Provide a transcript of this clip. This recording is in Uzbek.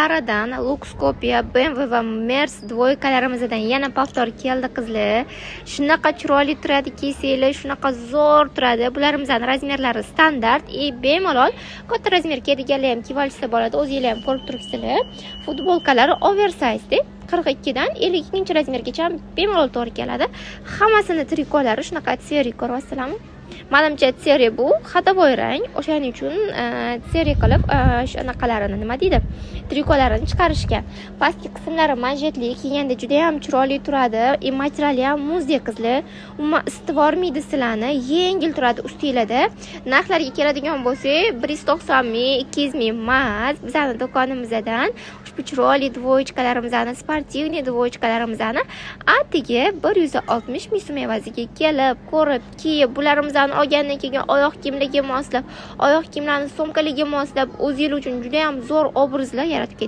Aradan Lux Copia, BMW va Merz dvoykalarimizdan yana повтор keldi qizlar. Shunaqa chiroyli turadi keseli, shunaqa zo'r turadi. Bularimizni razmerlari standart, bemalol katta razmer kiyadiganlar ham kiyib olsa bo'ladi. O'zingizlar ham ko'rib turibsizlar. Futbolkalari oversize 42 dan 52 razmergacha bemalol to'g'ri keladi. Hammasini trikolari shunaqa tseri ko'ryapsizlarmi? Menimcha tseri bu xatovoy rang, o'shaning uchun tseri qilib shunaqalarini nima deydi? Trikolarini chiqarishgan. Pastki qismlari manjetli, kiyganda juda ham chiroyli turadi. Materiali ham muzdek qizlar. Umuman istivormaydi sizlarni, yengil turadi ustingizda. Narxlarga keladigan bo'lsak, 190 ming, 200 ming emas. Bizning do'konimizdan ushbu chiroyli dvoychkalarimizni, sportivniy dvoychkalarimizni atigi 160 ming so'm evaziga kelib, ko'rib, kiyib, bularimizni olgandan keyin oyoq kiyimlarga moslab, oyoq kiyimlarni sumkalarga moslab, o'zingiz uchun juda ham zo'r obrazlar yaratib